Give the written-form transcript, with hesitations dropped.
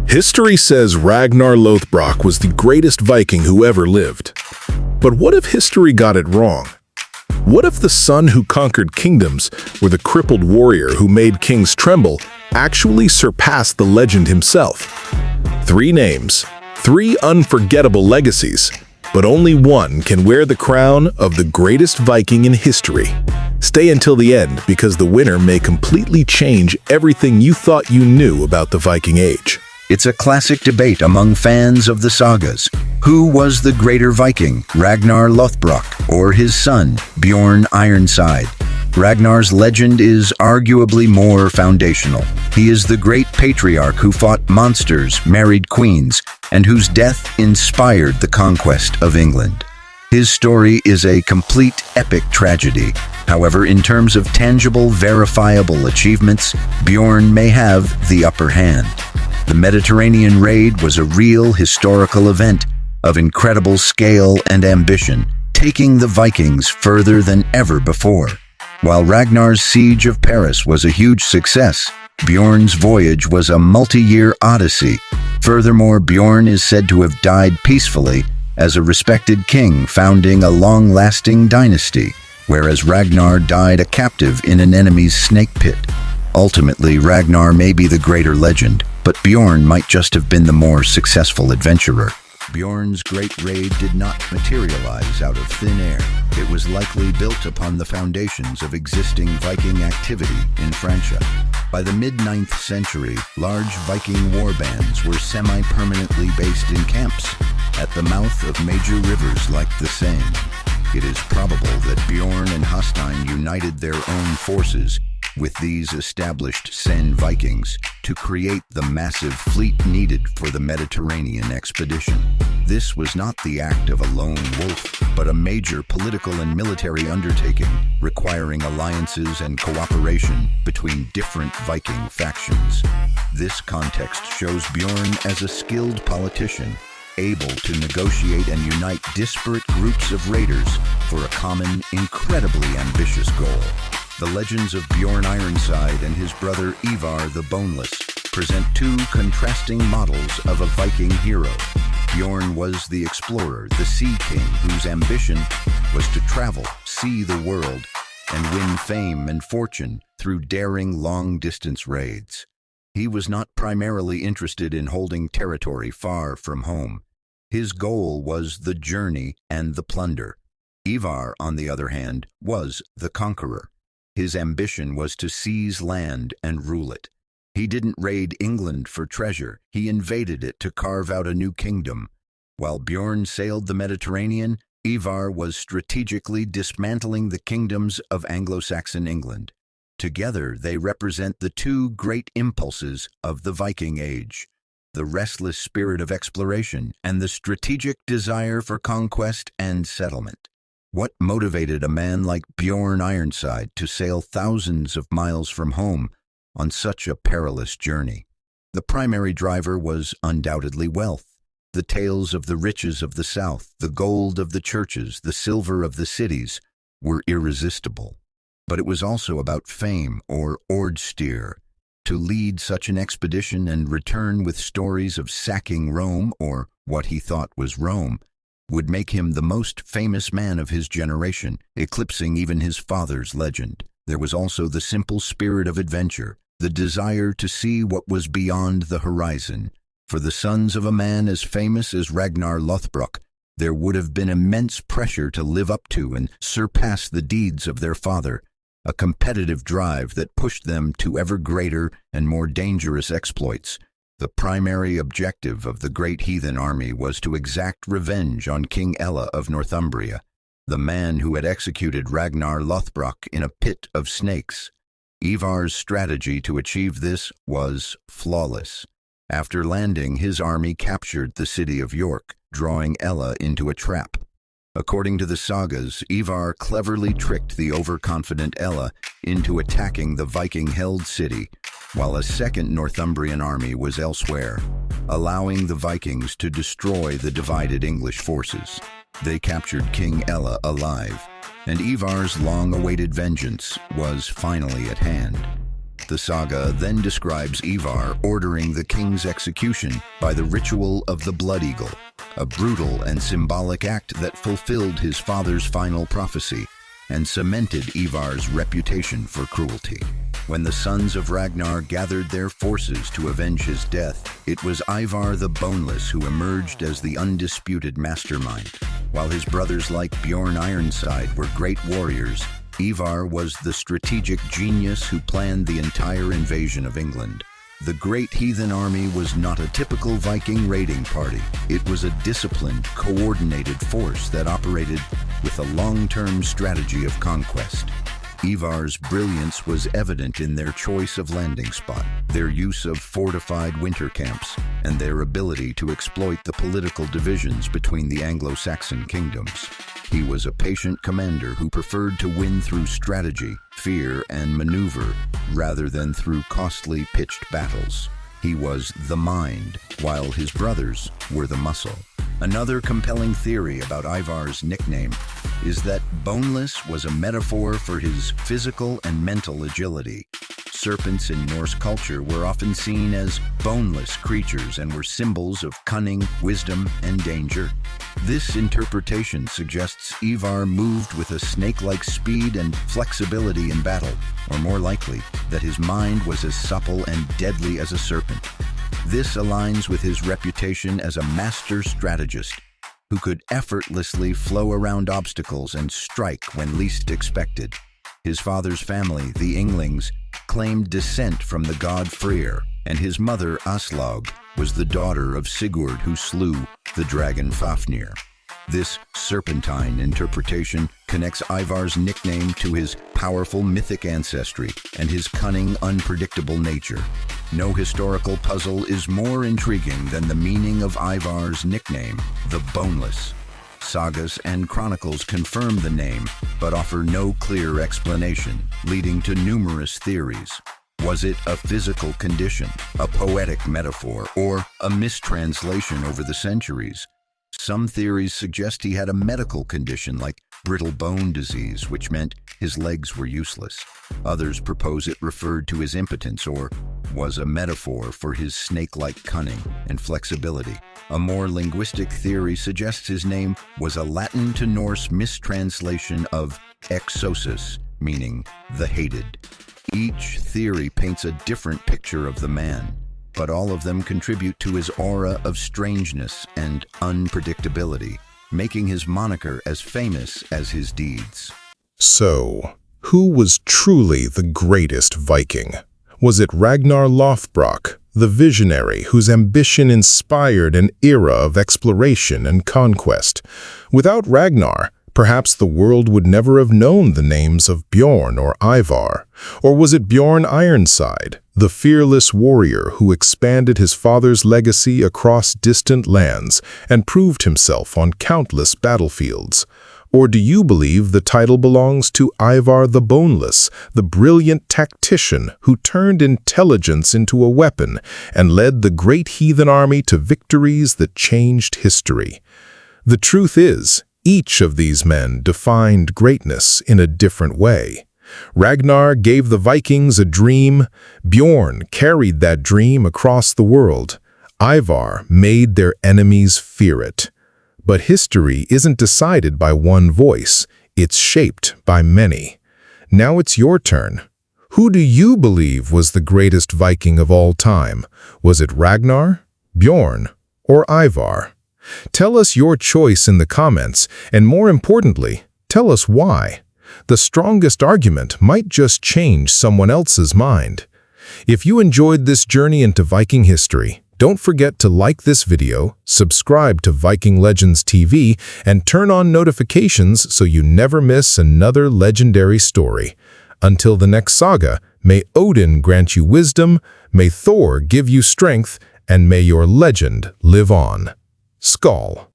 History says Ragnar Lothbrok was the greatest Viking who ever lived. But what if history got it wrong? What if the son who conquered kingdoms or the crippled warrior who made kings tremble actually surpassed the legend himself? 3 names, 3 unforgettable legacies, but only one can wear the crown of the greatest Viking in history. Stay until the end because the winner may completely change everything you thought you knew about the Viking Age. It's a classic debate among fans of the sagas. Who was the greater Viking, Ragnar Lothbrok or his son, Bjorn Ironside? Ragnar's legend is arguably more foundational. He is the great patriarch who fought monsters, married queens, and whose death inspired the conquest of England. His story is a complete epic tragedy. However, in terms of tangible, verifiable achievements, Bjorn may have the upper hand. The Mediterranean raid was a real historical event of incredible scale and ambition, taking the Vikings further than ever before. While Ragnar's siege of Paris was a huge success, Bjorn's voyage was a multi-year odyssey. Furthermore, Bjorn is said to have died peacefully as a respected king, founding a long-lasting dynasty, whereas Ragnar died a captive in an enemy's snake pit. Ultimately, Ragnar may be the greater legend, but Bjorn might just have been the more successful adventurer. Bjorn's great raid did not materialize out of thin air. It was likely built upon the foundations of existing Viking activity in Francia. By the mid-9th century, large Viking warbands were semi-permanently based in camps at the mouth of major rivers like the Seine. It is probable that Bjorn and Hastein united their own forces with these established Seine Vikings to create the massive fleet needed for the Mediterranean expedition. This was not the act of a lone wolf, but a major political and military undertaking requiring alliances and cooperation between different Viking factions. This context shows Bjorn as a skilled politician, able to negotiate and unite disparate groups of raiders for a common, incredibly ambitious goal. The legends of Bjorn Ironside and his brother Ivar the Boneless present 2 contrasting models of a Viking hero. Bjorn was the explorer, the sea king, whose ambition was to travel, see the world, and win fame and fortune through daring long-distance raids. He was not primarily interested in holding territory far from home. His goal was the journey and the plunder. Ivar, on the other hand, was the conqueror. His ambition was to seize land and rule it. He didn't raid England for treasure, he invaded it to carve out a new kingdom. While Bjorn sailed the Mediterranean, Ivar was strategically dismantling the kingdoms of Anglo-Saxon England. Together, they represent the 2 great impulses of the Viking Age: the restless spirit of exploration and the strategic desire for conquest and settlement. What motivated a man like Bjorn Ironside to sail thousands of miles from home on such a perilous journey? The primary driver was undoubtedly wealth. The tales of the riches of the south, the gold of the churches, the silver of the cities were irresistible. But it was also about fame, or ordstyr. To lead such an expedition and return with stories of sacking Rome, or what he thought was Rome, would make him the most famous man of his generation, eclipsing even his father's legend. There was also the simple spirit of adventure, the desire to see what was beyond the horizon. For the sons of a man as famous as Ragnar Lothbrok, there would have been immense pressure to live up to and surpass the deeds of their father, a competitive drive that pushed them to ever greater and more dangerous exploits. The primary objective of the great heathen army was to exact revenge on King Ella of Northumbria, the man who had executed Ragnar Lothbrok in a pit of snakes. Ivar's strategy to achieve this was flawless. After landing, his army captured the city of York, drawing Ella into a trap. According to the sagas, Ivar cleverly tricked the overconfident Ella into attacking the Viking-held city, while a second Northumbrian army was elsewhere, allowing the Vikings to destroy the divided English forces. They captured King Ella alive, and Ivar's long-awaited vengeance was finally at hand. The saga then describes Ivar ordering the king's execution by the ritual of the blood eagle, a brutal and symbolic act that fulfilled his father's final prophecy and cemented Ivar's reputation for cruelty. When the sons of Ragnar gathered their forces to avenge his death, it was Ivar the Boneless who emerged as the undisputed mastermind. While his brothers like Bjorn Ironside were great warriors, Ivar was the strategic genius who planned the entire invasion of England. The great heathen army was not a typical Viking raiding party. It was a disciplined, coordinated force that operated with a long-term strategy of conquest. Ivar's brilliance was evident in their choice of landing spot, their use of fortified winter camps, and their ability to exploit the political divisions between the Anglo-Saxon kingdoms. He was a patient commander who preferred to win through strategy, fear, and maneuver, rather than through costly pitched battles. He was the mind, while his brothers were the muscle. Another compelling theory about Ivar's nickname is that boneless was a metaphor for his physical and mental agility. Serpents in Norse culture were often seen as boneless creatures and were symbols of cunning, wisdom, and danger. This interpretation suggests Ivar moved with a snake-like speed and flexibility in battle, or more likely, that his mind was as supple and deadly as a serpent. This aligns with his reputation as a master strategist who could effortlessly flow around obstacles and strike when least expected. His father's family, the Ynglings, claimed descent from the god Freyr, and his mother, Aslaug, was the daughter of Sigurd who slew the dragon Fafnir. This serpentine interpretation connects Ivar's nickname to his powerful mythic ancestry and his cunning, unpredictable nature. No historical puzzle is more intriguing than the meaning of Ivar's nickname, the Boneless. Sagas and chronicles confirm the name, but offer no clear explanation, leading to numerous theories. Was it a physical condition, a poetic metaphor, or a mistranslation over the centuries? Some theories suggest he had a medical condition like brittle bone disease, which meant his legs were useless. Others propose it referred to his impotence or was a metaphor for his snake-like cunning and flexibility. A more linguistic theory suggests his name was a Latin to Norse mistranslation of exosus, meaning the hated. Each theory paints a different picture of the man, but all of them contribute to his aura of strangeness and unpredictability, making his moniker as famous as his deeds. So, who was truly the greatest Viking? Was it Ragnar Lothbrok, the visionary whose ambition inspired an era of exploration and conquest? Without Ragnar, perhaps the world would never have known the names of Bjorn or Ivar. Or was it Bjorn Ironside, the fearless warrior who expanded his father's legacy across distant lands and proved himself on countless battlefields? Or do you believe the title belongs to Ivar the Boneless, the brilliant tactician who turned intelligence into a weapon and led the great heathen army to victories that changed history? The truth is, each of these men defined greatness in a different way. Ragnar gave the Vikings a dream. Bjorn carried that dream across the world. Ivar made their enemies fear it. But history isn't decided by one voice. It's shaped by many. Now it's your turn. Who do you believe was the greatest Viking of all time? Was it Ragnar, Bjorn, or Ivar? Tell us your choice in the comments, and more importantly, tell us why. The strongest argument might just change someone else's mind. If you enjoyed this journey into Viking history, don't forget to like this video, subscribe to Viking Legends TV, and turn on notifications so you never miss another legendary story. Until the next saga, may Odin grant you wisdom, may Thor give you strength, and may your legend live on. Skål!